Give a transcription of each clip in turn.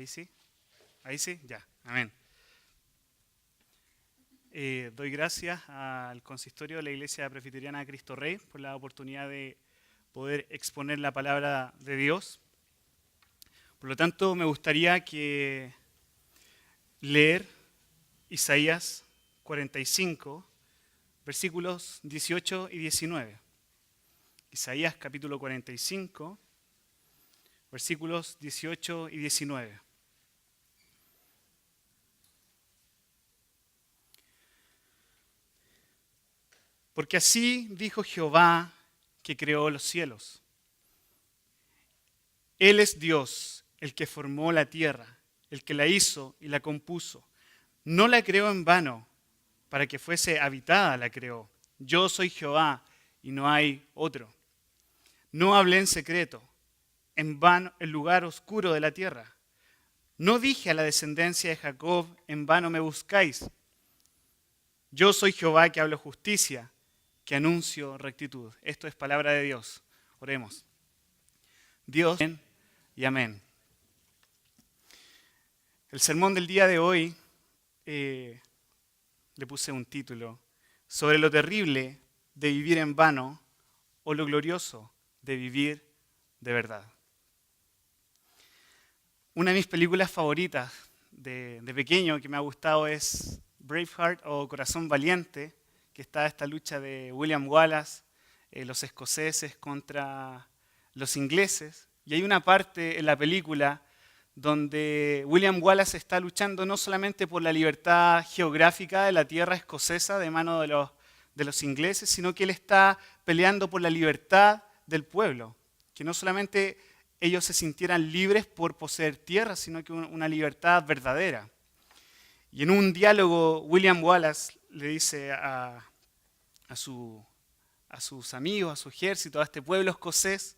Ahí sí, ahí sí, ya, amén. Doy gracias al consistorio de la Iglesia Presbiteriana de Cristo Rey por la oportunidad de poder exponer la palabra de Dios. Por lo tanto, me gustaría leer Isaías 45, versículos 18 y 19. Isaías capítulo 45, versículos 18 y 19. Porque así dijo Jehová que creó los cielos. Él es Dios, el que formó la tierra, el que la hizo y la compuso. No la creó en vano, para que fuese habitada la creó. Yo soy Jehová y no hay otro. No hablé en secreto, en vano, en lugar oscuro de la tierra. No dije a la descendencia de Jacob, en vano me buscáis. Yo soy Jehová que hablo justicia, que anuncio rectitud. Esto es palabra de Dios. Oremos. Dios, amén y amén. El sermón del día de hoy le puse un título sobre lo terrible de vivir en vano o lo glorioso de vivir de verdad. Una de mis películas favoritas de pequeño que me ha gustado es Braveheart o Corazón Valiente, que está esta lucha de William Wallace, los escoceses contra los ingleses. Y hay una parte en la película donde William Wallace está luchando no solamente por la libertad geográfica de la tierra escocesa de mano de los ingleses, sino que él está peleando por la libertad del pueblo, que no solamente ellos se sintieran libres por poseer tierra, sino que una libertad verdadera. Y en un diálogo, William Wallace le dice a sus amigos, a su ejército, a este pueblo escocés,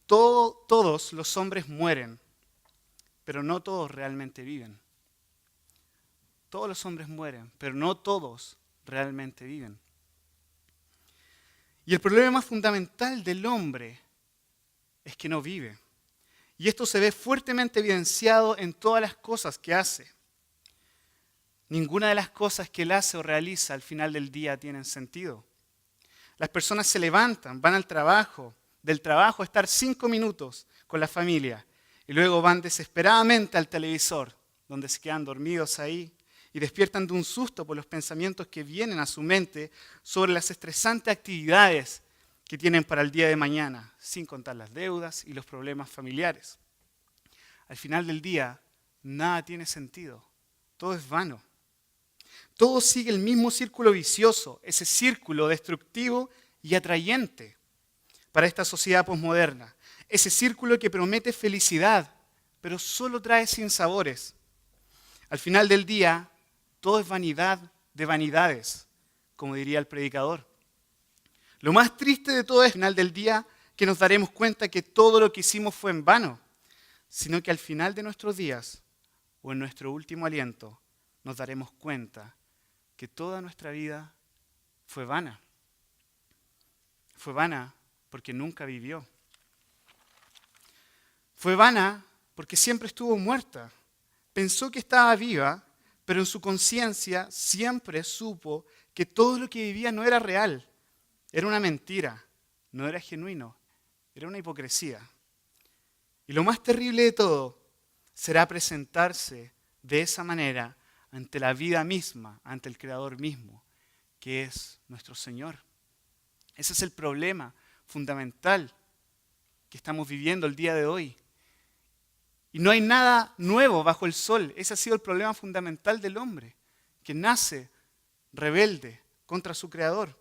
todos los hombres mueren, pero no todos realmente viven. Todos los hombres mueren, pero no todos realmente viven. Y el problema fundamental del hombre es que no vive. Y esto se ve fuertemente evidenciado en todas las cosas que hace. Ninguna de las cosas que él hace o realiza al final del día tienen sentido. Las personas se levantan, van al trabajo, del trabajo a estar 5 minutos con la familia y luego van desesperadamente al televisor, donde se quedan dormidos ahí y despiertan de un susto por los pensamientos que vienen a su mente sobre las estresantes actividades que tienen para el día de mañana, sin contar las deudas y los problemas familiares. Al final del día, nada tiene sentido, todo es vano. Todo sigue el mismo círculo vicioso, ese círculo destructivo y atrayente para esta sociedad posmoderna. Ese círculo que promete felicidad, pero solo trae sinsabores. Al final del día, todo es vanidad de vanidades, como diría el predicador. Lo más triste de todo es, al final del día, que nos daremos cuenta que todo lo que hicimos fue en vano, sino que al final de nuestros días, o en nuestro último aliento, nos daremos cuenta que toda nuestra vida fue vana. Fue vana porque nunca vivió. Fue vana porque siempre estuvo muerta. Pensó que estaba viva, pero en su conciencia siempre supo que todo lo que vivía no era real. Era una mentira, no era genuino, era una hipocresía. Y lo más terrible de todo será presentarse de esa manera ante la vida misma, ante el Creador mismo, que es nuestro Señor. Ese es el problema fundamental que estamos viviendo el día de hoy. Y no hay nada nuevo bajo el sol. Ese ha sido el problema fundamental del hombre, que nace rebelde contra su Creador.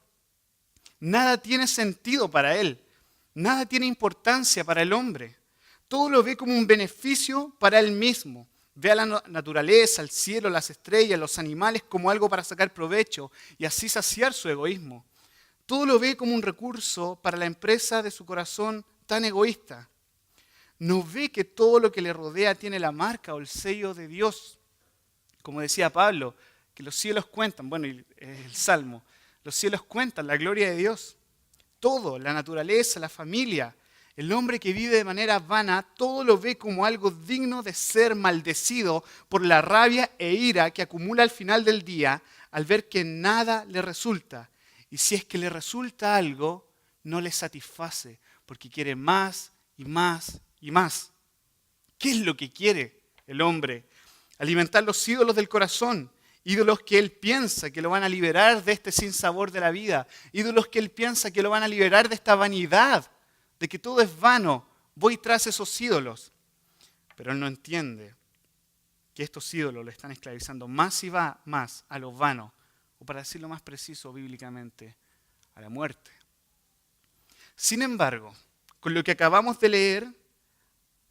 Nada tiene sentido para él, nada tiene importancia para el hombre. Todo lo ve como un beneficio para él mismo. Ve a la naturaleza, al cielo, las estrellas, los animales como algo para sacar provecho y así saciar su egoísmo. Todo lo ve como un recurso para la empresa de su corazón tan egoísta. No ve que todo lo que le rodea tiene la marca o el sello de Dios. Como decía Pablo, que los cielos cuentan, bueno, el Salmo, los cielos cuentan la gloria de Dios. Todo, la naturaleza, la familia, El hombre que vive de manera vana todo lo ve como algo digno de ser maldecido por la rabia e ira que acumula al final del día al ver que nada le resulta. Y si es que le resulta algo, no le satisface porque quiere más y más y más. ¿Qué es lo que quiere el hombre? Alimentar los ídolos del corazón, ídolos que él piensa que lo van a liberar de este sinsabor de la vida, ídolos que él piensa que lo van a liberar de esta vanidad, de que todo es vano. Voy tras esos ídolos. Pero él no entiende que estos ídolos le están esclavizando más y va más a lo vano, o para decirlo más preciso bíblicamente, a la muerte. Sin embargo, con lo que acabamos de leer,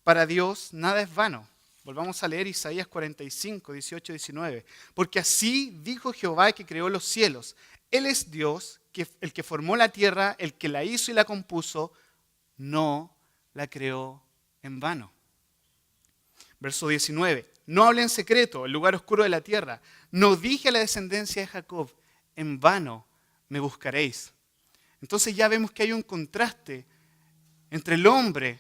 para Dios nada es vano. Volvamos a leer Isaías 45, 18, 19. Porque así dijo Jehová que creó los cielos. Él es Dios, el que formó la tierra, el que la hizo y la compuso, no la creó en vano. Verso 19. No hablé en secreto, el lugar oscuro de la tierra. No dije a la descendencia de Jacob, en vano me buscaréis. Entonces ya vemos que hay un contraste entre el hombre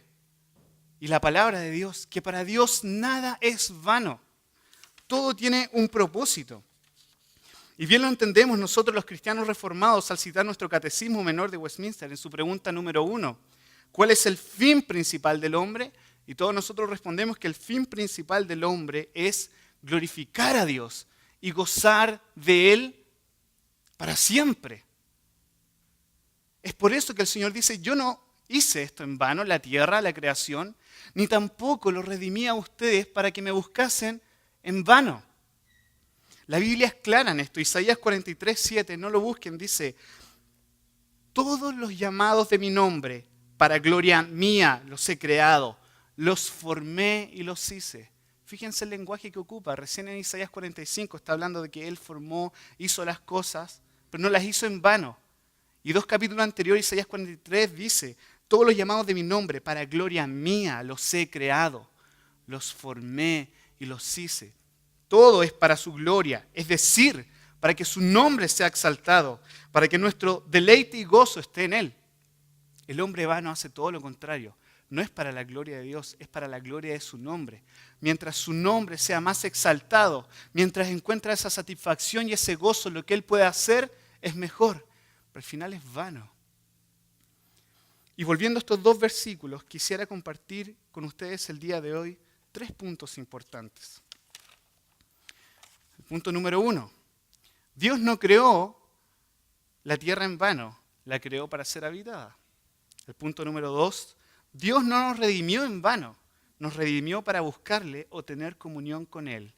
y la palabra de Dios, que para Dios nada es vano. Todo tiene un propósito. Y bien lo entendemos nosotros los cristianos reformados al citar nuestro Catecismo Menor de Westminster en su pregunta número 1. ¿Cuál es el fin principal del hombre? Y todos nosotros respondemos que el fin principal del hombre es glorificar a Dios y gozar de Él para siempre. Es por eso que el Señor dice, yo no hice esto en vano, la tierra, la creación, ni tampoco lo redimí a ustedes para que me buscasen en vano. La Biblia es clara en esto. Isaías 43, 7, no lo busquen, dice, todos los llamados de mi nombre, para gloria mía los he creado, los formé y los hice. Fíjense el lenguaje que ocupa. Recién en Isaías 45 está hablando de que Él formó, hizo las cosas, pero no las hizo en vano. Y 2 capítulos anteriores, Isaías 43, dice, todos los llamados de mi nombre, para gloria mía los he creado, los formé y los hice. Todo es para su gloria, es decir, para que su nombre sea exaltado, para que nuestro deleite y gozo esté en Él. El hombre vano hace todo lo contrario. No es para la gloria de Dios, es para la gloria de su nombre. Mientras su nombre sea más exaltado, mientras encuentra esa satisfacción y ese gozo, lo que Él puede hacer es mejor. Pero al final es vano. Y volviendo a estos 2 versículos, quisiera compartir con ustedes el día de hoy 3 puntos importantes. El punto número 1. Dios no creó la tierra en vano, la creó para ser habitada. El punto número 2. Dios no nos redimió en vano, nos redimió para buscarle o tener comunión con Él.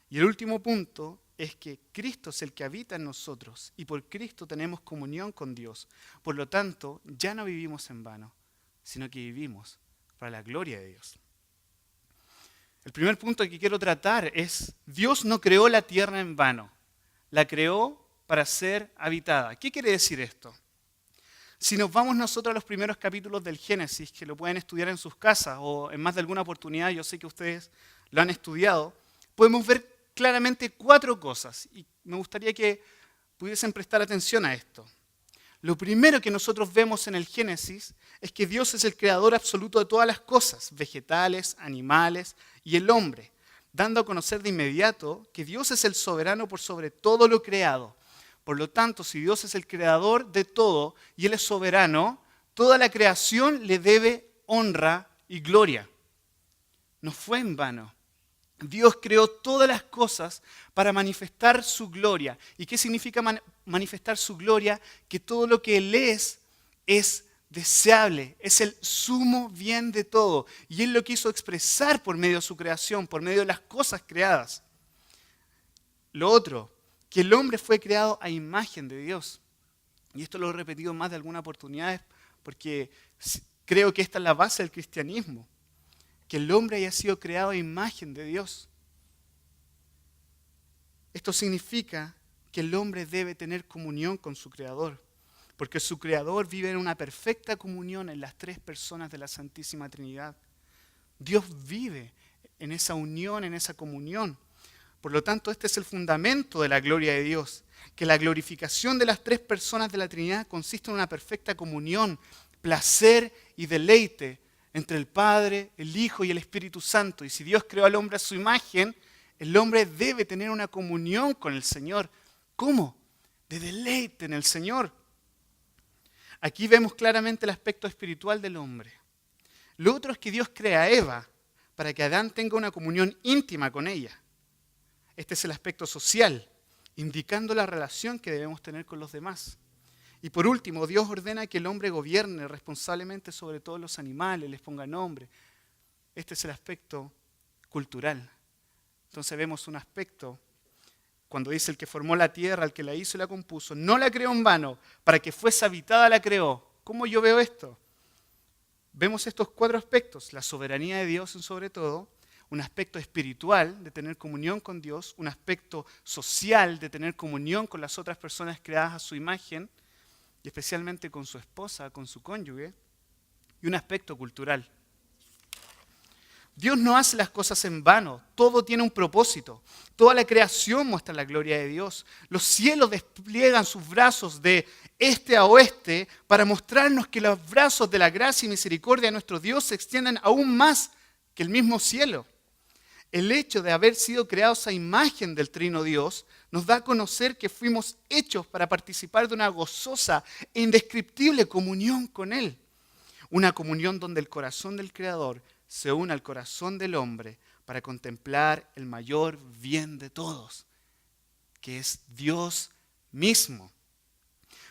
Y el último punto es que Cristo es el que habita en nosotros y por Cristo tenemos comunión con Dios. Por lo tanto, ya no vivimos en vano, sino que vivimos para la gloria de Dios. El primer punto que quiero tratar es, Dios no creó la tierra en vano, la creó para ser habitada. ¿Qué quiere decir esto? Si nos vamos nosotros a los primeros capítulos del Génesis, que lo pueden estudiar en sus casas o en más de alguna oportunidad, yo sé que ustedes lo han estudiado, podemos ver claramente 4 cosas y me gustaría que pudiesen prestar atención a esto. Lo primero que nosotros vemos en el Génesis es que Dios es el creador absoluto de todas las cosas, vegetales, animales y el hombre, dando a conocer de inmediato que Dios es el soberano por sobre todo lo creado. Por lo tanto, si Dios es el creador de todo y Él es soberano, toda la creación le debe honra y gloria. No fue en vano. Dios creó todas las cosas para manifestar su gloria. ¿Y qué significa manifestar su gloria? Que todo lo que Él es deseable, es el sumo bien de todo. Y Él lo quiso expresar por medio de su creación, por medio de las cosas creadas. Lo otro, que el hombre fue creado a imagen de Dios. Y esto lo he repetido más de alguna oportunidad porque creo que esta es la base del cristianismo. Que el hombre haya sido creado a imagen de Dios. Esto significa que el hombre debe tener comunión con su Creador, porque su Creador vive en una perfecta comunión en las 3 personas de la Santísima Trinidad. Dios vive en esa unión, en esa comunión. Por lo tanto, este es el fundamento de la gloria de Dios, que la glorificación de las 3 personas de la Trinidad consiste en una perfecta comunión, placer y deleite entre el Padre, el Hijo y el Espíritu Santo. Y si Dios creó al hombre a su imagen, el hombre debe tener una comunión con el Señor. ¿Cómo? De deleite en el Señor. Aquí vemos claramente el aspecto espiritual del hombre. Lo otro es que Dios crea a Eva para que Adán tenga una comunión íntima con ella. Este es el aspecto social, indicando la relación que debemos tener con los demás. Y por último, Dios ordena que el hombre gobierne responsablemente sobre todos los animales, les ponga nombre. Este es el aspecto cultural. Entonces vemos un aspecto, cuando dice el que formó la tierra, el que la hizo y la compuso, no la creó en vano, para que fuese habitada la creó. ¿Cómo yo veo esto? Vemos estos 4 aspectos, la soberanía de Dios en sobre todo, un aspecto espiritual de tener comunión con Dios, un aspecto social de tener comunión con las otras personas creadas a su imagen, y especialmente con su esposa, con su cónyuge, y un aspecto cultural. Dios no hace las cosas en vano, todo tiene un propósito. Toda la creación muestra la gloria de Dios. Los cielos despliegan sus brazos de este a oeste para mostrarnos que los brazos de la gracia y misericordia de nuestro Dios se extienden aún más que el mismo cielo. El hecho de haber sido creados a imagen del Trino Dios nos da a conocer que fuimos hechos para participar de una gozosa e indescriptible comunión con Él. Una comunión donde el corazón del Creador se une al corazón del hombre para contemplar el mayor bien de todos, que es Dios mismo.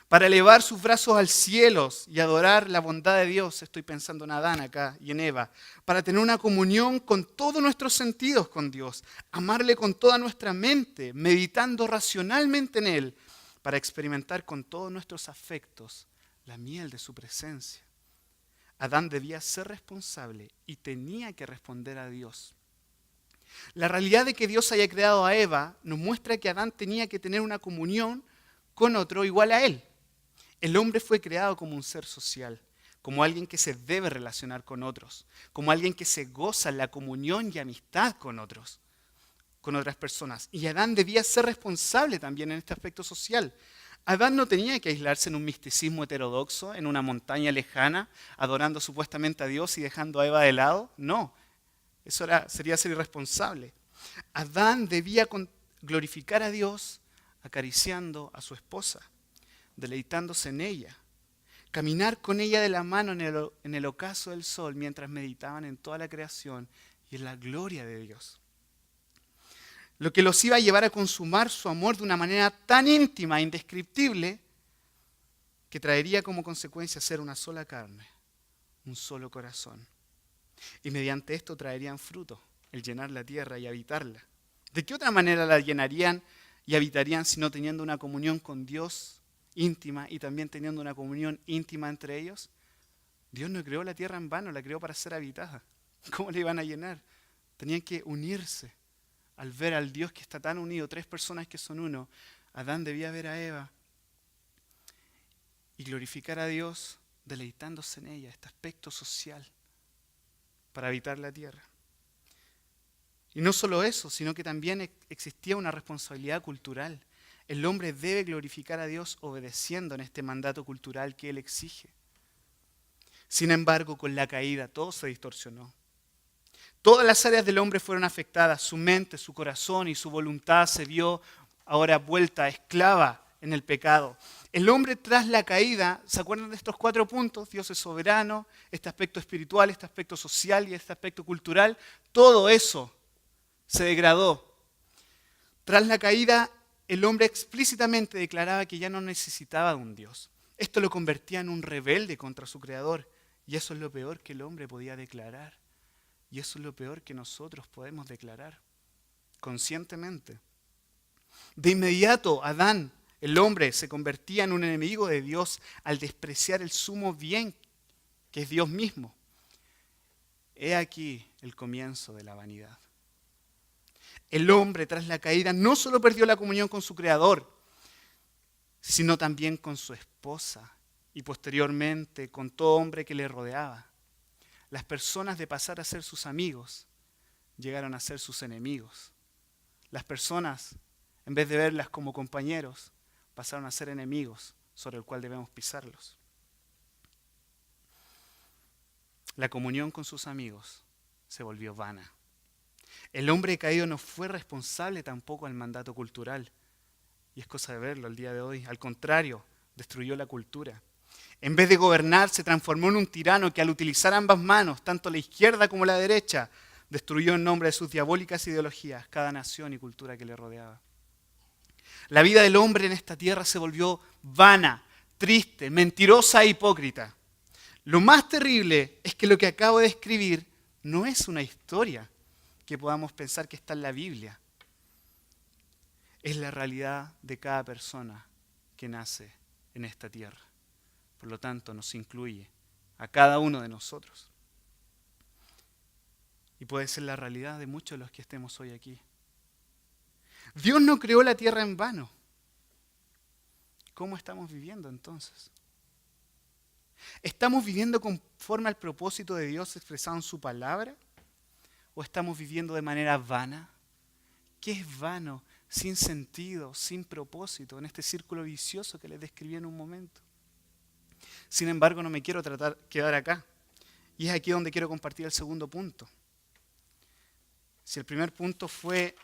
Para elevar sus brazos al cielo y adorar la bondad de Dios, estoy pensando en Adán acá y en Eva, para tener una comunión con todos nuestros sentidos con Dios, amarle con toda nuestra mente, meditando racionalmente en Él, para experimentar con todos nuestros afectos la miel de su presencia. Adán debía ser responsable y tenía que responder a Dios. La realidad de que Dios haya creado a Eva nos muestra que Adán tenía que tener una comunión con otro igual a él. El hombre fue creado como un ser social, como alguien que se debe relacionar con otros, como alguien que se goza en la comunión y amistad con otros, con otras personas. Y Adán debía ser responsable también en este aspecto social. Adán no tenía que aislarse en un misticismo heterodoxo, en una montaña lejana, adorando supuestamente a Dios y dejando a Eva de lado. No, eso sería ser irresponsable. Adán debía glorificar a Dios acariciando a su esposa, deleitándose en ella, caminar con ella de la mano en el ocaso del sol mientras meditaban en toda la creación y en la gloria de Dios. Lo que los iba a llevar a consumar su amor de una manera tan íntima e indescriptible que traería como consecuencia ser una sola carne, un solo corazón. Y mediante esto traerían fruto, el llenar la tierra y habitarla. ¿De qué otra manera la llenarían y habitarían sino teniendo una comunión con Dios íntima y también teniendo una comunión íntima entre ellos? Dios no creó la tierra en vano, la creó para ser habitada. ¿Cómo la iban a llenar? Tenían que unirse. Al ver al Dios que está tan unido, 3 personas que son uno, Adán debía ver a Eva y glorificar a Dios deleitándose en ella, este aspecto social para habitar la tierra. Y no solo eso, sino que también existía una responsabilidad cultural. El hombre debe glorificar a Dios obedeciendo en este mandato cultural que Él exige. Sin embargo, con la caída todo se distorsionó. Todas las áreas del hombre fueron afectadas, su mente, su corazón y su voluntad se vio ahora vuelta esclava en el pecado. El hombre tras la caída, ¿se acuerdan de estos 4 puntos? Dios es soberano, este aspecto espiritual, este aspecto social y este aspecto cultural. Todo eso se degradó. Tras la caída, el hombre explícitamente declaraba que ya no necesitaba de un Dios. Esto lo convertía en un rebelde contra su Creador. Y eso es lo peor que el hombre podía declarar. Y eso es lo peor que nosotros podemos declarar conscientemente. De inmediato, Adán, el hombre, se convertía en un enemigo de Dios al despreciar el sumo bien que es Dios mismo. He aquí el comienzo de la vanidad. El hombre, tras la caída, no solo perdió la comunión con su Creador, sino también con su esposa y posteriormente con todo hombre que le rodeaba. Las personas, de pasar a ser sus amigos, llegaron a ser sus enemigos. Las personas, en vez de verlas como compañeros, pasaron a ser enemigos sobre el cual debemos pisarlos. La comunión con sus amigos se volvió vana. El hombre caído no fue responsable tampoco del mandato cultural. Y es cosa de verlo el día de hoy. Al contrario, destruyó la cultura. En vez de gobernar, se transformó en un tirano que al utilizar ambas manos, tanto la izquierda como la derecha, destruyó en nombre de sus diabólicas ideologías cada nación y cultura que le rodeaba. La vida del hombre en esta tierra se volvió vana, triste, mentirosa e hipócrita. Lo más terrible es que lo que acabo de escribir no es una historia que podamos pensar que está en la Biblia. Es la realidad de cada persona que nace en esta tierra. Por lo tanto, nos incluye a cada uno de nosotros. Y puede ser la realidad de muchos de los que estemos hoy aquí. Dios no creó la tierra en vano. ¿Cómo estamos viviendo entonces? ¿Estamos viviendo conforme al propósito de Dios expresado en su palabra? ¿O estamos viviendo de manera vana? ¿Qué es vano, sin sentido, sin propósito, en este círculo vicioso que les describí en un momento? Sin embargo, no me quiero quedar acá. Y es aquí donde quiero compartir el segundo punto. Si el primer punto fue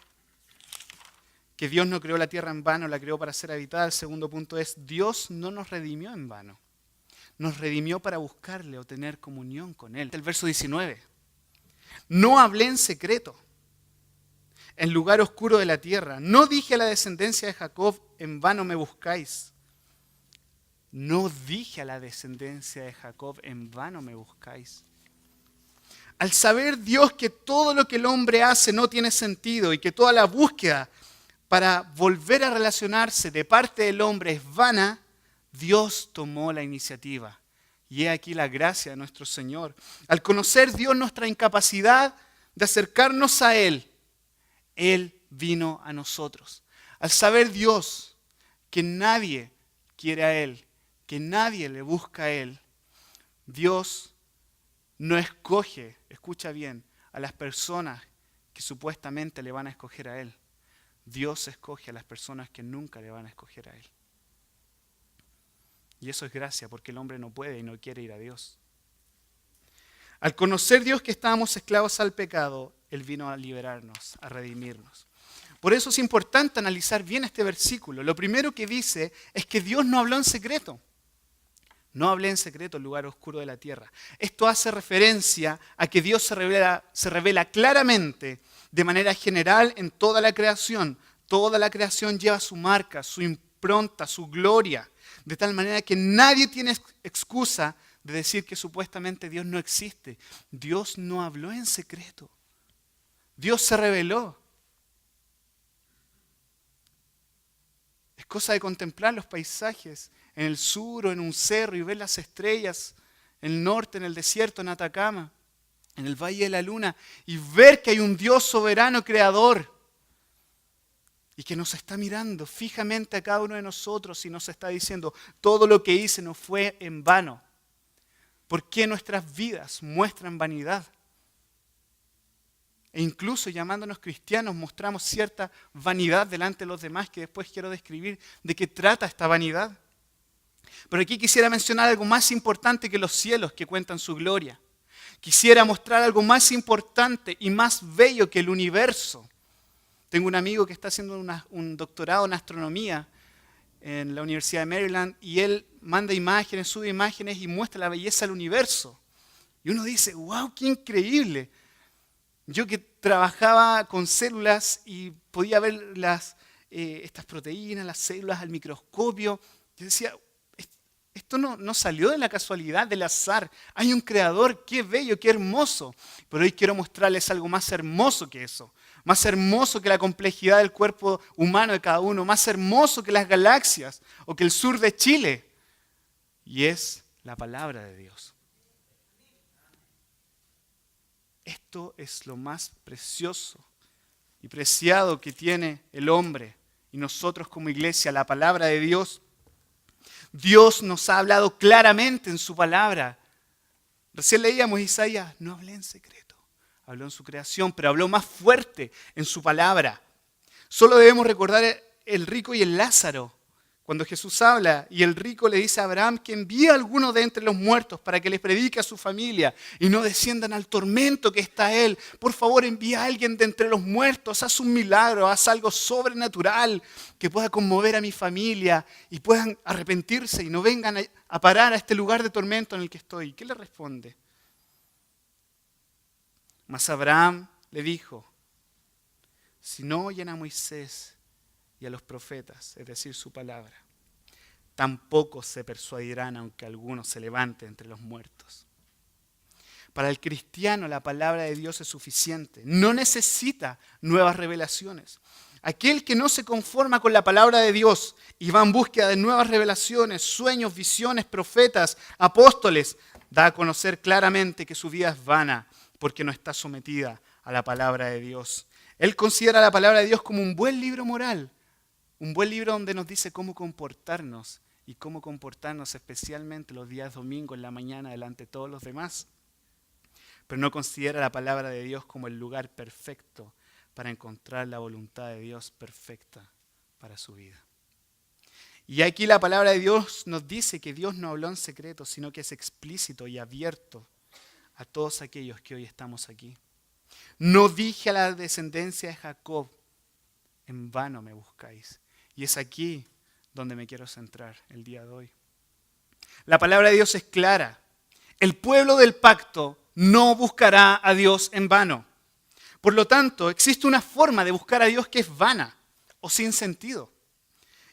que Dios no creó la tierra en vano, la creó para ser habitada, el segundo punto es: Dios no nos redimió en vano. Nos redimió para buscarle o tener comunión con Él. El verso 19. No hablé en secreto, en lugar oscuro de la tierra. No dije a la descendencia de Jacob, en vano me buscáis. No dije a la descendencia de Jacob, en vano me buscáis. Al saber Dios que todo lo que el hombre hace no tiene sentido y que toda la búsqueda para volver a relacionarse de parte del hombre es vana, Dios tomó la iniciativa. Y he aquí la gracia de nuestro Señor. Al conocer Dios nuestra incapacidad de acercarnos a Él, Él vino a nosotros. Al saber Dios que nadie quiere a Él, que nadie le busca a Él, Dios no escoge, escucha bien, a las personas que supuestamente le van a escoger a Él. Dios escoge a las personas que nunca le van a escoger a Él. Y eso es gracia, porque el hombre no puede y no quiere ir a Dios. Al conocer Dios que estábamos esclavos al pecado, Él vino a liberarnos, a redimirnos. Por eso es importante analizar bien este versículo. Lo primero que dice es que Dios no habló en secreto. No hablé en secreto en el lugar oscuro de la tierra. Esto hace referencia a que Dios se revela claramente, de manera general, en toda la creación. Toda la creación lleva su marca, su impronta, su gloria. De tal manera que nadie tiene excusa de decir que supuestamente Dios no existe. Dios no habló en secreto. Dios se reveló. Es cosa de contemplar los paisajes en el sur o en un cerro y ver las estrellas en el norte, en el desierto, en Atacama, en el Valle de la Luna, y ver que hay un Dios soberano, creador, y que nos está mirando fijamente a cada uno de nosotros y nos está diciendo: todo lo que hice no fue en vano. ¿Por qué nuestras vidas muestran vanidad? E incluso llamándonos cristianos mostramos cierta vanidad delante de los demás, que después quiero describir de qué trata esta vanidad. Pero aquí quisiera mencionar algo más importante que los cielos que cuentan su gloria. Quisiera mostrar algo más importante y más bello que el universo. Tengo un amigo que está haciendo un doctorado en astronomía en la Universidad de Maryland y él manda imágenes, sube imágenes y muestra la belleza del universo. Y uno dice: ¡wow, qué increíble! Yo que trabajaba con células y podía ver estas proteínas, las células al microscopio, yo decía: esto no salió de la casualidad, del azar. Hay un creador, qué bello, qué hermoso. Pero hoy quiero mostrarles algo más hermoso que eso. Más hermoso que la complejidad del cuerpo humano de cada uno. Más hermoso que las galaxias o que el sur de Chile. Y es la palabra de Dios. Esto es lo más precioso y preciado que tiene el hombre y nosotros como iglesia, la palabra de Dios. Dios nos ha hablado claramente en su palabra. Recién leíamos Isaías: no hablé en secreto. Habló en su creación, pero habló más fuerte en su palabra. Solo debemos recordar el rico y el Lázaro, Cuando Jesús habla y el rico le dice a Abraham que envíe a alguno de entre los muertos para que les predique a su familia y no desciendan al tormento que está él. Por favor, envía a alguien de entre los muertos, haz un milagro, haz algo sobrenatural que pueda conmover a mi familia y puedan arrepentirse y no vengan a parar a este lugar de tormento en el que estoy. ¿Qué le responde? Mas Abraham le dijo, si no oyen a Moisés y a los profetas, es decir, su palabra, tampoco se persuadirán aunque alguno se levante entre los muertos. Para el cristiano la palabra de Dios es suficiente, no necesita nuevas revelaciones. Aquel que no se conforma con la palabra de Dios y va en búsqueda de nuevas revelaciones, sueños, visiones, profetas, apóstoles, da a conocer claramente que su vida es vana porque no está sometida a la palabra de Dios. Él considera la palabra de Dios como un buen libro moral, un buen libro donde nos dice cómo comportarnos y cómo comportarnos especialmente los días domingos en la mañana delante de todos los demás. Pero no considera la palabra de Dios como el lugar perfecto para encontrar la voluntad de Dios perfecta para su vida. Y aquí la palabra de Dios nos dice que Dios no habló en secreto, sino que es explícito y abierto a todos aquellos que hoy estamos aquí. No dije a la descendencia de Jacob, en vano me buscáis. Y es aquí donde me quiero centrar el día de hoy. La palabra de Dios es clara. El pueblo del pacto no buscará a Dios en vano. Por lo tanto, existe una forma de buscar a Dios que es vana o sin sentido.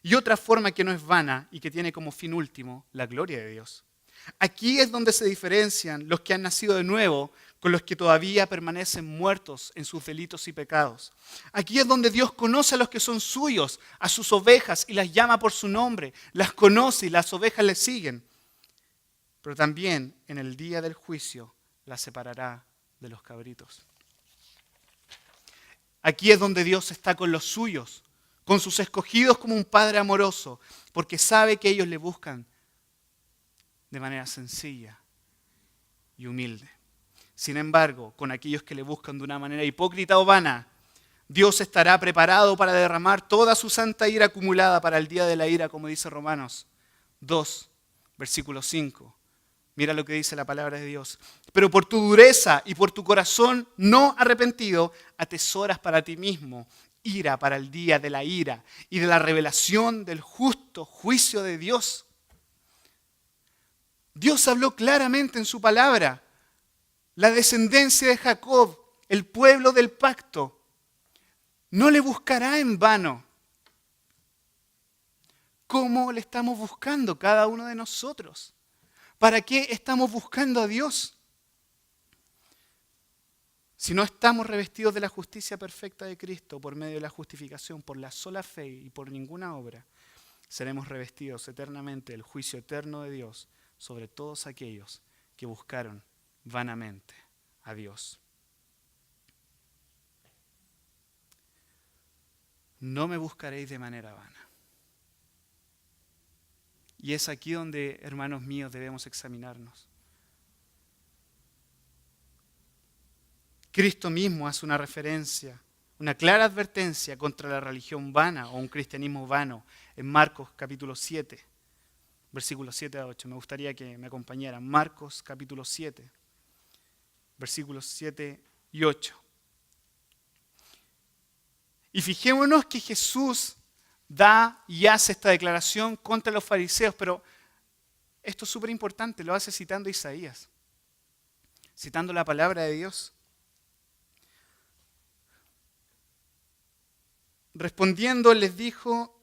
Y otra forma que no es vana y que tiene como fin último la gloria de Dios. Aquí es donde se diferencian los que han nacido de nuevo con los que todavía permanecen muertos en sus delitos y pecados. Aquí es donde Dios conoce a los que son suyos, a sus ovejas, y las llama por su nombre. Las conoce y las ovejas le siguen. Pero también en el día del juicio las separará de los cabritos. Aquí es donde Dios está con los suyos, con sus escogidos como un padre amoroso, porque sabe que ellos le buscan de manera sencilla y humilde. Sin embargo, con aquellos que le buscan de una manera hipócrita o vana, Dios estará preparado para derramar toda su santa ira acumulada para el día de la ira, como dice Romanos 2, versículo 5. Mira lo que dice la palabra de Dios. Pero por tu dureza y por tu corazón no arrepentido, atesoras para ti mismo ira para el día de la ira y de la revelación del justo juicio de Dios. Dios habló claramente en su palabra. La descendencia de Jacob, el pueblo del pacto, no le buscará en vano. ¿Cómo le estamos buscando cada uno de nosotros? ¿Para qué estamos buscando a Dios? Si no estamos revestidos de la justicia perfecta de Cristo por medio de la justificación, por la sola fe y por ninguna obra, seremos revestidos eternamente del juicio eterno de Dios sobre todos aquellos que buscaron vanamente a Dios. No me buscaréis de manera vana. Y es aquí donde, hermanos míos, debemos examinarnos. Cristo mismo hace una referencia, una clara advertencia contra la religión vana o un cristianismo vano en Marcos capítulo 7, versículos 7 a 8. Me gustaría que me acompañaran. Marcos capítulo 7, versículos 7 y 8. Y fijémonos que Jesús da y hace esta declaración contra los fariseos, pero esto es súper importante, lo hace citando a Isaías, citando la palabra de Dios. Respondiendo les dijo,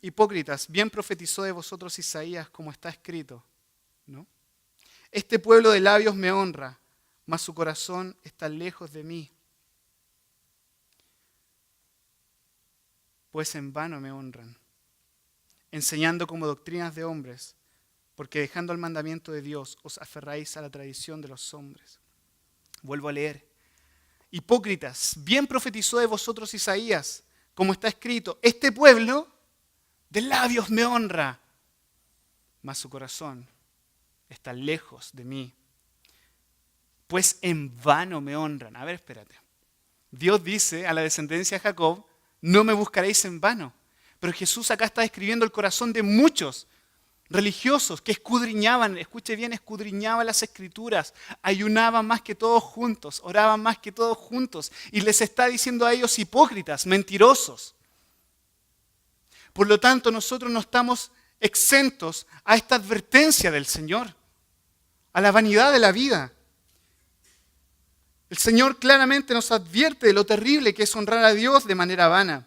hipócritas, bien profetizó de vosotros Isaías como está escrito, ¿no? Este pueblo de labios me honra, mas su corazón está lejos de mí. Pues en vano me honran, enseñando como doctrinas de hombres, porque dejando el mandamiento de Dios os aferráis a la tradición de los hombres. Vuelvo a leer. Hipócritas, bien profetizó de vosotros Isaías, como está escrito, este pueblo de labios me honra, mas su corazón está lejos de mí. Pues en vano me honran. A ver, espérate. Dios dice a la descendencia de Jacob, no me buscaréis en vano. Pero Jesús acá está describiendo el corazón de muchos religiosos que escudriñaban, escuche bien, escudriñaban las Escrituras, ayunaban más que todos juntos, oraban más que todos juntos. Y les está diciendo a ellos hipócritas, mentirosos. Por lo tanto, nosotros no estamos exentos a esta advertencia del Señor, a la vanidad de la vida. El Señor claramente nos advierte de lo terrible que es honrar a Dios de manera vana.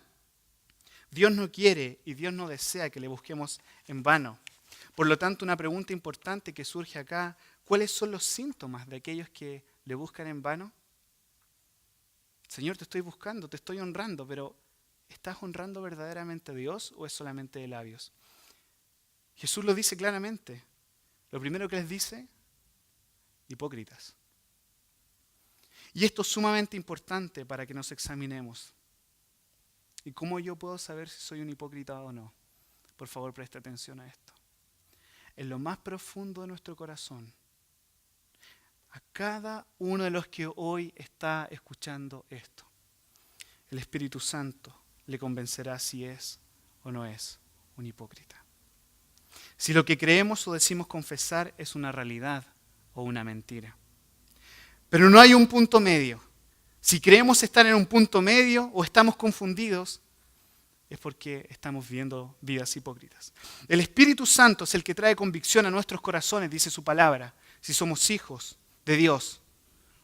Dios no quiere y Dios no desea que le busquemos en vano. Por lo tanto, una pregunta importante que surge acá, ¿cuáles son los síntomas de aquellos que le buscan en vano? Señor, te estoy buscando, te estoy honrando, pero ¿estás honrando verdaderamente a Dios o es solamente de labios? Jesús lo dice claramente. Lo primero que les dice, hipócritas. Y esto es sumamente importante para que nos examinemos. ¿Y cómo yo puedo saber si soy un hipócrita o no? Por favor, preste atención a esto. En lo más profundo de nuestro corazón, a cada uno de los que hoy está escuchando esto, el Espíritu Santo le convencerá si es o no es un hipócrita. Si lo que creemos o decimos confesar es una realidad o una mentira. Pero no hay un punto medio. Si creemos estar en un punto medio o estamos confundidos, es porque estamos viviendo vidas hipócritas. El Espíritu Santo es el que trae convicción a nuestros corazones, dice su palabra, si somos hijos de Dios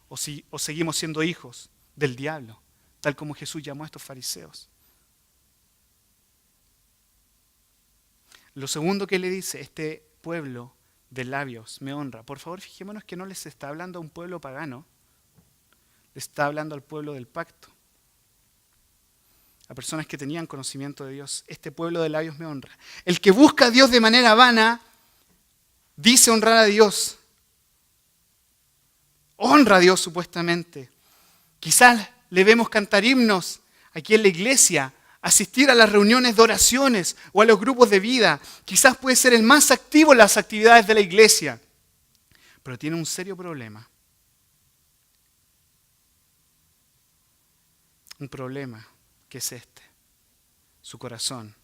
o seguimos siendo hijos del diablo, tal como Jesús llamó a estos fariseos. Lo segundo que le dice, este pueblo de labios me honra. Por favor, fijémonos que no les está hablando a un pueblo pagano, les está hablando al pueblo del pacto, a personas que tenían conocimiento de Dios. Este pueblo de labios me honra. El que busca a Dios de manera vana, dice honrar a Dios. Honra a Dios supuestamente. Quizás le vemos cantar himnos aquí en la iglesia, asistir a las reuniones de oraciones o a los grupos de vida. Quizás puede ser el más activo en las actividades de la iglesia, pero tiene un serio problema. Un problema que es este. Su corazón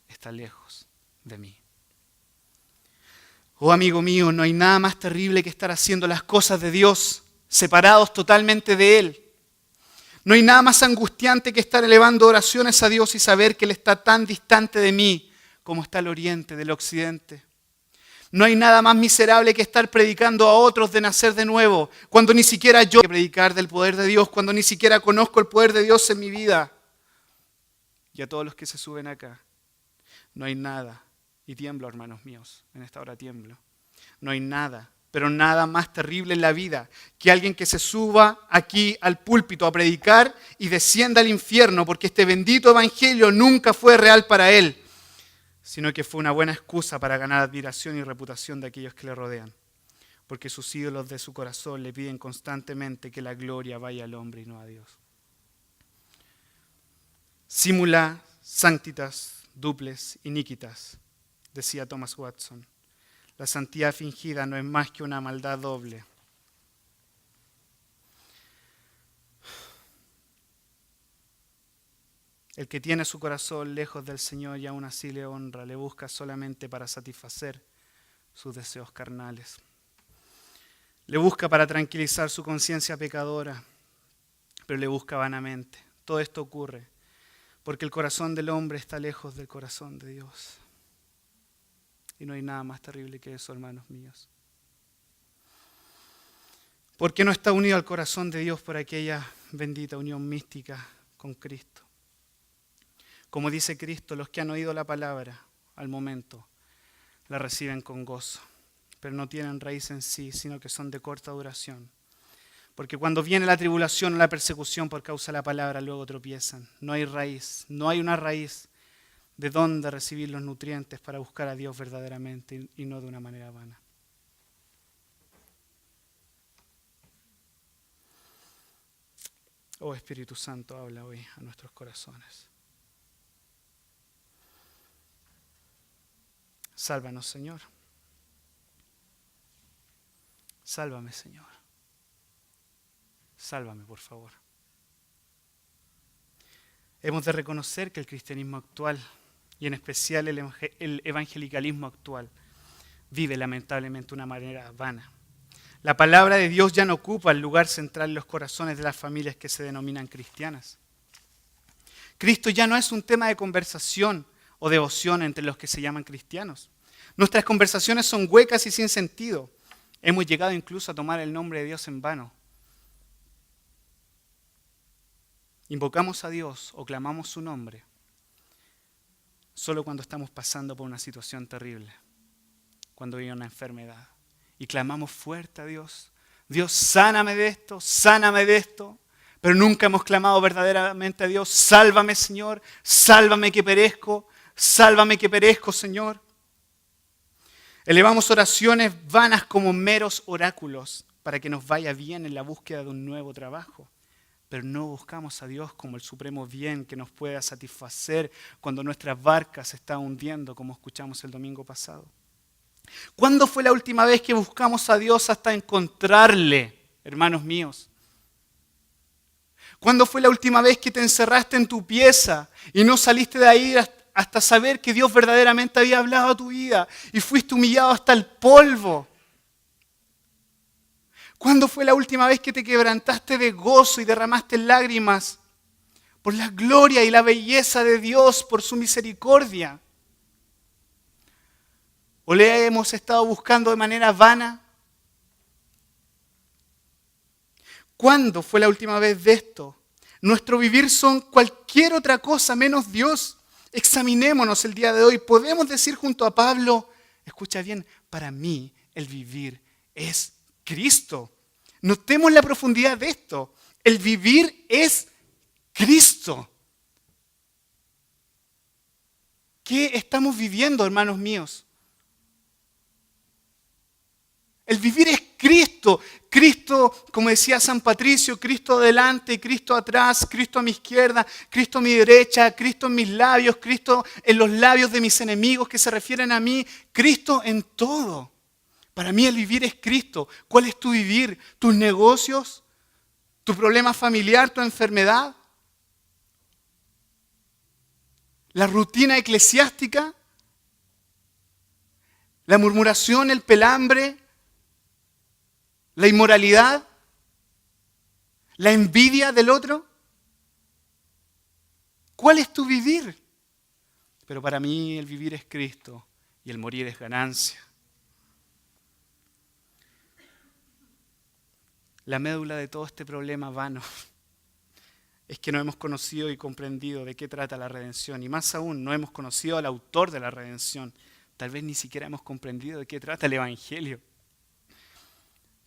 está lejos de mí. Oh amigo mío, no hay nada más terrible que estar haciendo las cosas de Dios separados totalmente de Él. No hay nada más angustiante que estar elevando oraciones a Dios y saber que Él está tan distante de mí como está el oriente del occidente. No hay nada más miserable que estar predicando a otros de nacer de nuevo, cuando ni siquiera yo quiero predicar del poder de Dios, cuando ni siquiera conozco el poder de Dios en mi vida. Y a todos los que se suben acá, no hay nada, y tiemblo, hermanos míos, en esta hora tiemblo, no hay nada, pero nada más terrible en la vida que alguien que se suba aquí al púlpito a predicar y descienda al infierno porque este bendito evangelio nunca fue real para él, sino que fue una buena excusa para ganar admiración y reputación de aquellos que le rodean, porque sus ídolos de su corazón le piden constantemente que la gloria vaya al hombre y no a Dios. Simula sanctitas duples iniquitas, decía Thomas Watson. La santidad fingida no es más que una maldad doble. El que tiene su corazón lejos del Señor y aún así le honra, le busca solamente para satisfacer sus deseos carnales. Le busca para tranquilizar su conciencia pecadora, pero le busca vanamente. Todo esto ocurre porque el corazón del hombre está lejos del corazón de Dios. Y no hay nada más terrible que eso, hermanos míos. Porque no está unido al corazón de Dios por aquella bendita unión mística con Cristo. Como dice Cristo, los que han oído la palabra al momento la reciben con gozo, pero no tienen raíz en sí, sino que son de corta duración. Porque cuando viene la tribulación o la persecución por causa de la palabra, luego tropiezan. No hay raíz, no hay una raíz de dónde recibir los nutrientes para buscar a Dios verdaderamente y no de una manera vana. Oh Espíritu Santo, habla hoy a nuestros corazones. Sálvanos, Señor. Sálvame, Señor. Sálvame, por favor. Hemos de reconocer que el cristianismo actual y en especial el evangelicalismo actual, vive lamentablemente de una manera vana. La palabra de Dios ya no ocupa el lugar central en los corazones de las familias que se denominan cristianas. Cristo ya no es un tema de conversación o devoción entre los que se llaman cristianos. Nuestras conversaciones son huecas y sin sentido. Hemos llegado incluso a tomar el nombre de Dios en vano. Invocamos a Dios o clamamos su nombre solo cuando estamos pasando por una situación terrible, cuando hay una enfermedad. Y clamamos fuerte a Dios. Dios, sáname de esto, sáname de esto. Pero nunca hemos clamado verdaderamente a Dios, sálvame, Señor, sálvame que perezco, Señor. Elevamos oraciones vanas como meros oráculos para que nos vaya bien en la búsqueda de un nuevo trabajo. Pero no buscamos a Dios como el supremo bien que nos pueda satisfacer cuando nuestras barcas se están hundiendo, como escuchamos el domingo pasado. ¿Cuándo fue la última vez que buscamos a Dios hasta encontrarle, hermanos míos? ¿Cuándo fue la última vez que te encerraste en tu pieza y no saliste de ahí hasta saber que Dios verdaderamente había hablado a tu vida y fuiste humillado hasta el polvo? ¿Cuándo fue la última vez que te quebrantaste de gozo y derramaste lágrimas por la gloria y la belleza de Dios, por su misericordia? ¿O le hemos estado buscando de manera vana? ¿Cuándo fue la última vez de esto? Nuestro vivir son cualquier otra cosa menos Dios. Examinémonos el día de hoy. Podemos decir junto a Pablo, escucha bien, para mí el vivir es Cristo. Notemos la profundidad de esto. El vivir es Cristo. ¿Qué estamos viviendo, hermanos míos? El vivir es Cristo. Cristo, como decía San Patricio, Cristo adelante, Cristo atrás, Cristo a mi izquierda, Cristo a mi derecha, Cristo en mis labios, Cristo en los labios de mis enemigos que se refieren a mí, Cristo en todo. Para mí el vivir es Cristo. ¿Cuál es tu vivir? ¿Tus negocios? ¿Tu problema familiar? ¿Tu enfermedad? ¿La rutina eclesiástica? ¿La murmuración, el pelambre? ¿La inmoralidad? ¿La envidia del otro? ¿Cuál es tu vivir? Pero para mí el vivir es Cristo y el morir es ganancia. La médula de todo este problema vano es que no hemos conocido y comprendido de qué trata la redención. Y más aún, no hemos conocido al autor de la redención. Tal vez ni siquiera hemos comprendido de qué trata el Evangelio.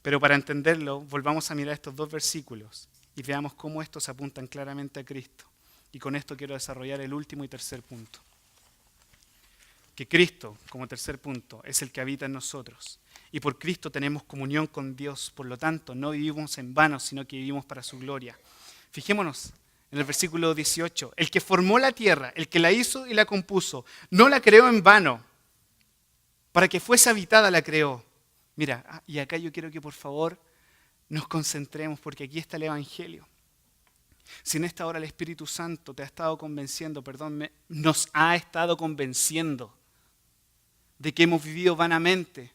Pero para entenderlo, volvamos a mirar estos dos versículos y veamos cómo estos apuntan claramente a Cristo. Y con esto quiero desarrollar el último y tercer punto. Que Cristo, como tercer punto, es el que habita en nosotros. Y por Cristo tenemos comunión con Dios. Por lo tanto, no vivimos en vano, sino que vivimos para su gloria. Fijémonos en el versículo 18. El que formó la tierra, el que la hizo y la compuso, no la creó en vano. Para que fuese habitada la creó. Mira, y acá yo quiero que por favor nos concentremos porque aquí está el Evangelio. Si en esta hora el Espíritu Santo te ha estado convenciendo, nos ha estado convenciendo de que hemos vivido vanamente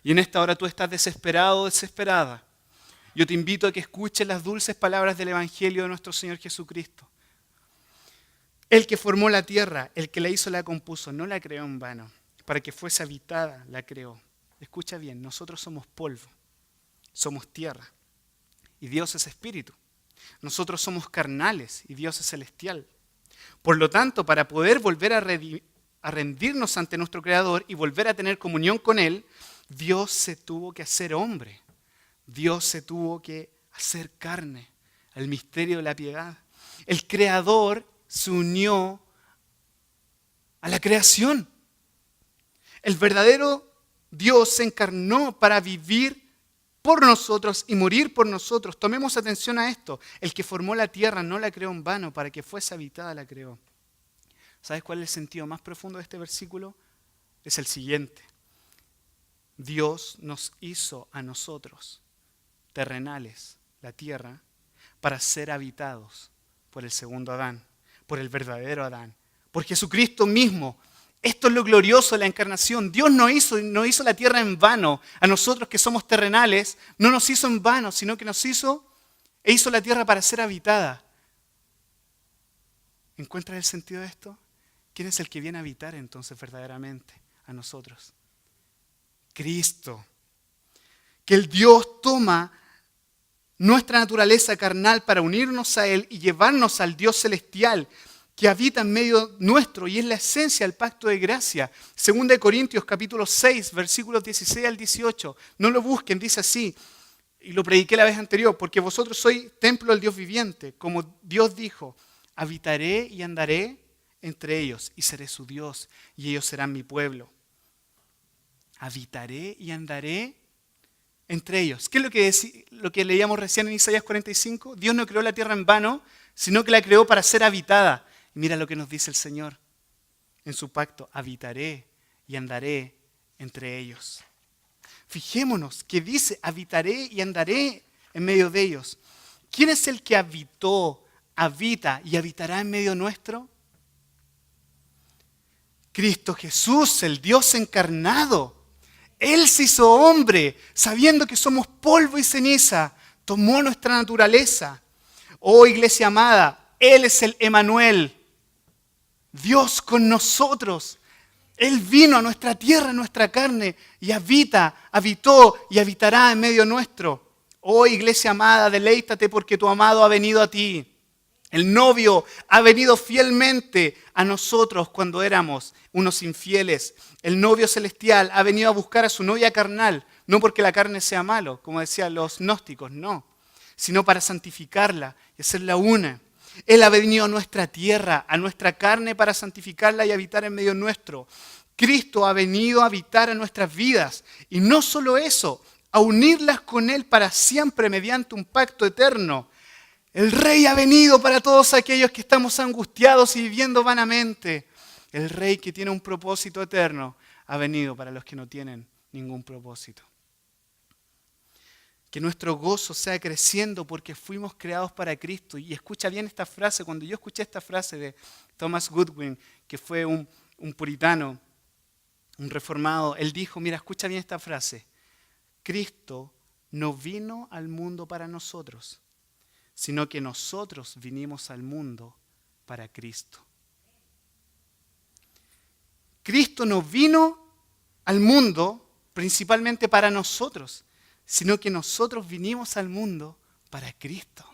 y en esta hora tú estás desesperado o desesperada, yo te invito a que escuches las dulces palabras del Evangelio de nuestro Señor Jesucristo. El que formó la tierra, el que la hizo, la compuso, no la creó en vano. Para que fuese habitada, la creó. Escucha bien, nosotros somos polvo, somos tierra y Dios es espíritu. Nosotros somos carnales y Dios es celestial. Por lo tanto, para poder volver a rendirnos ante nuestro Creador y volver a tener comunión con Él, Dios se tuvo que hacer hombre. Dios se tuvo que hacer carne al misterio de la piedad. El Creador se unió a la creación. El verdadero Dios se encarnó para vivir por nosotros y morir por nosotros. Tomemos atención a esto. El que formó la tierra no la creó en vano, para que fuese habitada la creó. ¿Sabes cuál es el sentido más profundo de este versículo? Es el siguiente. Dios nos hizo a nosotros, terrenales, la tierra, para ser habitados por el segundo Adán, por el verdadero Adán, por Jesucristo mismo. Esto es lo glorioso de la encarnación. Dios no hizo la tierra en vano. A nosotros que somos terrenales, no nos hizo en vano, sino que nos hizo la tierra para ser habitada. ¿Encuentras el sentido de esto? ¿Quién es el que viene a habitar entonces verdaderamente a nosotros? Cristo. Que el Dios toma nuestra naturaleza carnal para unirnos a Él y llevarnos al Dios celestial que habita en medio nuestro y es la esencia del pacto de gracia. 2 Corintios capítulo 6, versículos 16 al 18. No lo busquen, dice así, y lo prediqué la vez anterior, porque vosotros sois templo del Dios viviente, como Dios dijo, habitaré y andaré entre ellos y seré su Dios y ellos serán mi pueblo. Habitaré y andaré entre ellos. ¿Qué es lo que leíamos recién en Isaías 45? Dios no creó la tierra en vano, sino que la creó para ser habitada. Y mira lo que nos dice el Señor en su pacto. Habitaré y andaré entre ellos. Fijémonos que dice, habitaré y andaré en medio de ellos. ¿Quién es el que habitó, habita y habitará en medio nuestro? Cristo Jesús, el Dios encarnado. Él se hizo hombre, sabiendo que somos polvo y ceniza, tomó nuestra naturaleza. Oh iglesia amada, Él es el Emanuel, Dios con nosotros. Él vino a nuestra tierra, a nuestra carne, y habitó y habitará en medio nuestro. Oh iglesia amada, deleítate porque tu amado ha venido a ti. El novio ha venido fielmente a nosotros cuando éramos unos infieles. El novio celestial ha venido a buscar a su novia carnal, no porque la carne sea malo, como decían los gnósticos, no, sino para santificarla y hacerla una. Él ha venido a nuestra tierra, a nuestra carne para santificarla y habitar en medio nuestro. Cristo ha venido a habitar en nuestras vidas y no solo eso, a unirlas con Él para siempre mediante un pacto eterno. El Rey ha venido para todos aquellos que estamos angustiados y viviendo vanamente. El Rey que tiene un propósito eterno ha venido para los que no tienen ningún propósito. Que nuestro gozo sea creciendo porque fuimos creados para Cristo. Y escucha bien esta frase. Cuando yo escuché esta frase de Thomas Goodwin, que fue un puritano, un reformado, él dijo, mira, escucha bien esta frase. Cristo no vino al mundo para nosotros, sino que nosotros vinimos al mundo para Cristo. Cristo no vino al mundo principalmente para nosotros, sino que nosotros vinimos al mundo para Cristo.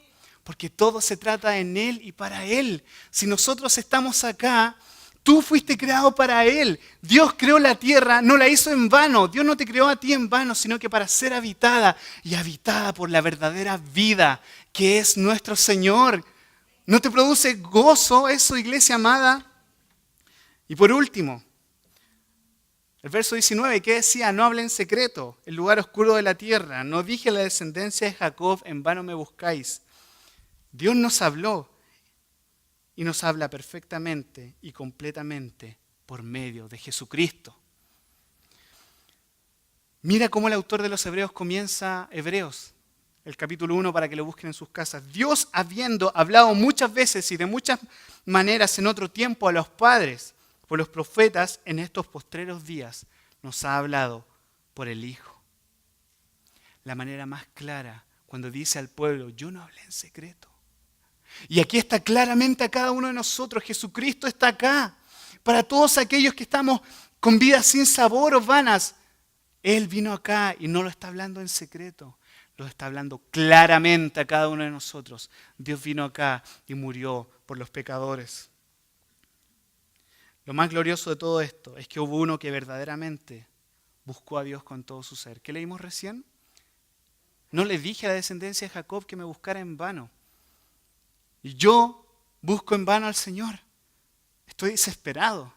Porque todo se trata en Él y para Él. Si nosotros estamos acá, tú fuiste creado para Él. Dios creó la tierra, no la hizo en vano. Dios no te creó a ti en vano, sino que para ser habitada y habitada por la verdadera vida, que es nuestro Señor. ¿No te produce gozo eso, iglesia amada? Y por último, el verso 19, ¿qué decía? No hable en secreto, el lugar oscuro de la tierra. No dije a la descendencia de Jacob, en vano me buscáis. Dios nos habló y nos habla perfectamente y completamente por medio de Jesucristo. Mira cómo el autor de los Hebreos comienza Hebreos, el capítulo 1, para que lo busquen en sus casas. Dios, habiendo hablado muchas veces y de muchas maneras en otro tiempo a los padres, por los profetas, en estos postreros días nos ha hablado por el Hijo. La manera más clara, cuando dice al pueblo, yo no hablé en secreto. Y aquí está claramente a cada uno de nosotros, Jesucristo está acá. Para todos aquellos que estamos con vidas sin sabor o vanas, Él vino acá y no lo está hablando en secreto. Lo está hablando claramente a cada uno de nosotros. Dios vino acá y murió por los pecadores. Lo más glorioso de todo esto es que hubo uno que verdaderamente buscó a Dios con todo su ser. ¿Qué leímos recién? No le dije a la descendencia de Jacob que me buscara en vano. Y yo busco en vano al Señor. Estoy desesperado.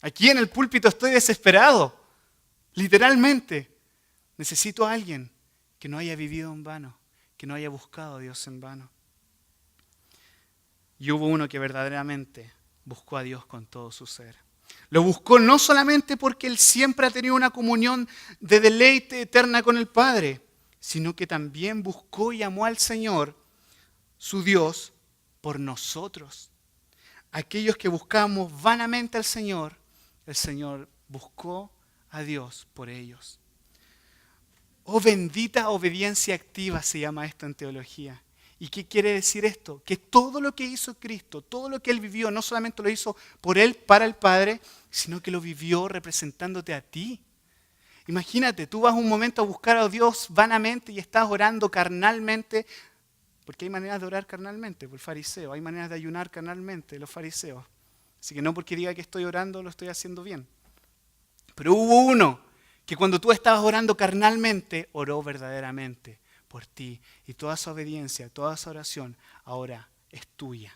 Aquí en el púlpito estoy desesperado. Literalmente. Necesito a alguien que no haya vivido en vano, que no haya buscado a Dios en vano. Y hubo uno que verdaderamente buscó a Dios con todo su ser. Lo buscó no solamente porque Él siempre ha tenido una comunión de deleite eterna con el Padre, sino que también buscó y amó al Señor, su Dios, por nosotros. aquellos que buscamos vanamente al Señor, el Señor buscó a Dios por ellos. Oh, bendita obediencia activa se llama esto en teología. ¿Y qué quiere decir esto? Que todo lo que hizo Cristo, todo lo que Él vivió, no solamente lo hizo por Él, para el Padre, sino que lo vivió representándote a ti. Imagínate, tú vas un momento a buscar a Dios vanamente y estás orando carnalmente, porque hay maneras de orar carnalmente, por el fariseo, hay maneras de ayunar carnalmente, los fariseos. Así que no porque diga que estoy orando lo estoy haciendo bien. Pero hubo uno que cuando tú estabas orando carnalmente, oró verdaderamente por ti. Y toda esa obediencia, toda esa oración, ahora es tuya.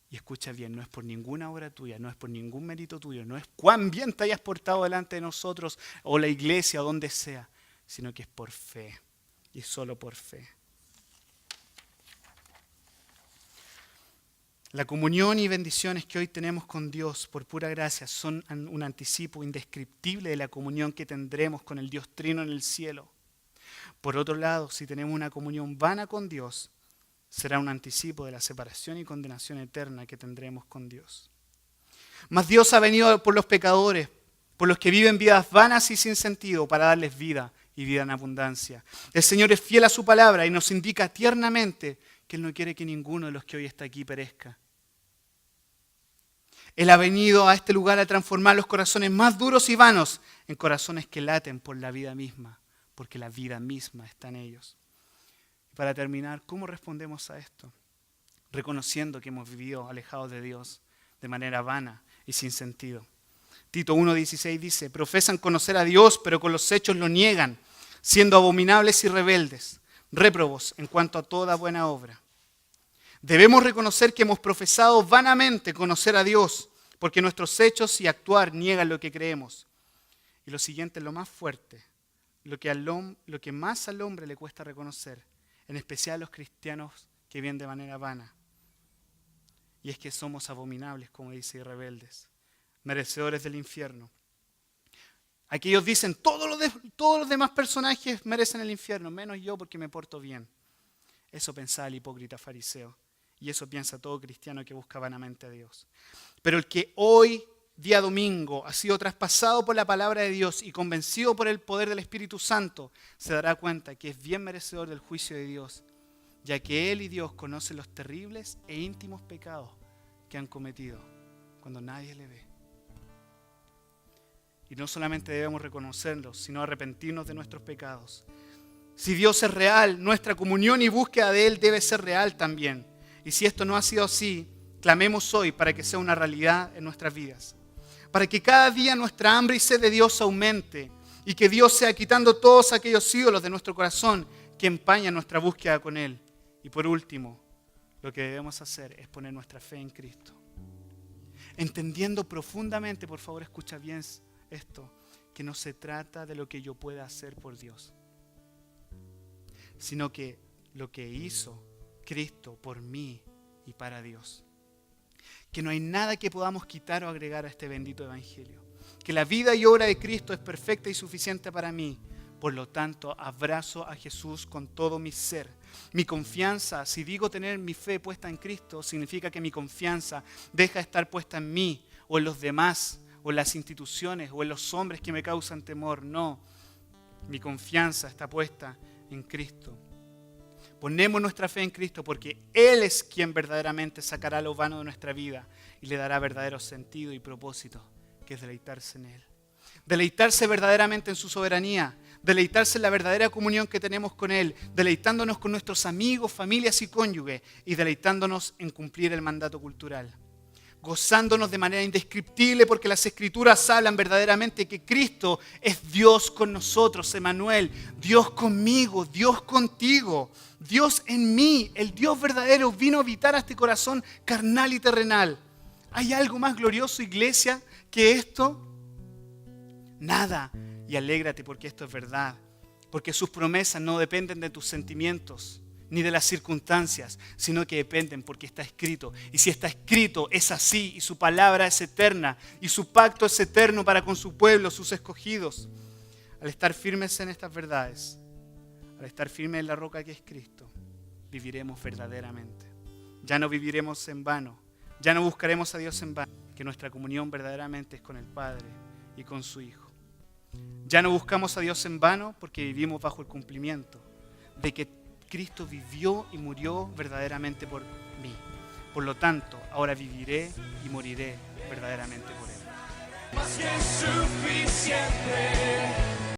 Y escucha bien, no es por ninguna obra tuya, no es por ningún mérito tuyo, no es cuán bien te hayas portado delante de nosotros o la iglesia o donde sea, sino que es por fe y solo por fe. La comunión y bendiciones que hoy tenemos con Dios por pura gracia son un anticipo indescriptible de la comunión que tendremos con el Dios Trino en el cielo. Por otro lado, si tenemos una comunión vana con Dios, será un anticipo de la separación y condenación eterna que tendremos con Dios. Mas Dios ha venido por los pecadores, por los que viven vidas vanas y sin sentido, para darles vida y vida en abundancia. El Señor es fiel a su palabra y nos indica tiernamente que Él no quiere que ninguno de los que hoy está aquí perezca. Él ha venido a este lugar a transformar los corazones más duros y vanos en corazones que laten por la vida misma, porque la vida misma está en ellos. Y para terminar, ¿cómo respondemos a esto? Reconociendo que hemos vivido alejados de Dios de manera vana y sin sentido. Tito 1:16 dice, profesan conocer a Dios, pero con los hechos lo niegan, siendo abominables y rebeldes, réprobos en cuanto a toda buena obra. Debemos reconocer que hemos profesado vanamente conocer a Dios, porque nuestros hechos y actuar niegan lo que creemos. Y lo siguiente es lo más fuerte, lo que más al hombre le cuesta reconocer, en especial a los cristianos que viven de manera vana. Y es que somos abominables, como dice, y rebeldes, merecedores del infierno. Aquellos dicen, todos los demás personajes merecen el infierno, menos yo porque me porto bien. Eso pensaba el hipócrita fariseo. Y eso piensa todo cristiano que busca vanamente a Dios. Pero el que hoy, día domingo, ha sido traspasado por la palabra de Dios y convencido por el poder del Espíritu Santo, se dará cuenta que es bien merecedor del juicio de Dios, ya que Él y Dios conocen los terribles e íntimos pecados que han cometido cuando nadie le ve. Y no solamente debemos reconocerlos, sino arrepentirnos de nuestros pecados. Si Dios es real, nuestra comunión y búsqueda de Él debe ser real también. Y si esto no ha sido así, clamemos hoy para que sea una realidad en nuestras vidas. Para que cada día nuestra hambre y sed de Dios aumente y que Dios sea quitando todos aquellos ídolos de nuestro corazón que empañan nuestra búsqueda con Él. Y por último, lo que debemos hacer es poner nuestra fe en Cristo. Entendiendo profundamente, por favor escucha bien esto, que no se trata de lo que yo pueda hacer por Dios, sino que lo que hizo Cristo por mí y para Dios. Que no hay nada que podamos quitar o agregar a este bendito evangelio. Que la vida y obra de Cristo es perfecta y suficiente para mí. Por lo tanto, abrazo a Jesús con todo mi ser. Mi confianza, si digo tener mi fe puesta en Cristo, significa que mi confianza deja de estar puesta en mí o en los demás, o en las instituciones, o en los hombres que me causan temor. No, mi confianza está puesta en Cristo. Ponemos nuestra fe en Cristo porque Él es quien verdaderamente sacará lo vano de nuestra vida y le dará verdadero sentido y propósito, que es deleitarse en Él. Deleitarse verdaderamente en su soberanía, deleitarse en la verdadera comunión que tenemos con Él, deleitándonos con nuestros amigos, familias y cónyuges y deleitándonos en cumplir el mandato cultural. Gozándonos de manera indescriptible porque las Escrituras hablan verdaderamente que Cristo es Dios con nosotros, Emmanuel, Dios conmigo, Dios contigo, Dios en mí, el Dios verdadero vino a habitar a este corazón carnal y terrenal. ¿Hay algo más glorioso, iglesia, que esto? Nada. Y alégrate porque esto es verdad, porque sus promesas no dependen de tus sentimientos ni de las circunstancias, sino que dependen porque está escrito. Y si está escrito, es así, y su palabra es eterna, y su pacto es eterno para con su pueblo, sus escogidos. Al estar firmes en estas verdades, al estar firmes en la roca que es Cristo, viviremos verdaderamente. Ya no viviremos en vano. Ya no buscaremos a Dios en vano. Que nuestra comunión verdaderamente es con el Padre y con su Hijo. Ya no buscamos a Dios en vano porque vivimos bajo el cumplimiento de que Cristo vivió y murió verdaderamente por mí. Por lo tanto, ahora viviré y moriré verdaderamente por Él. Más que suficiente.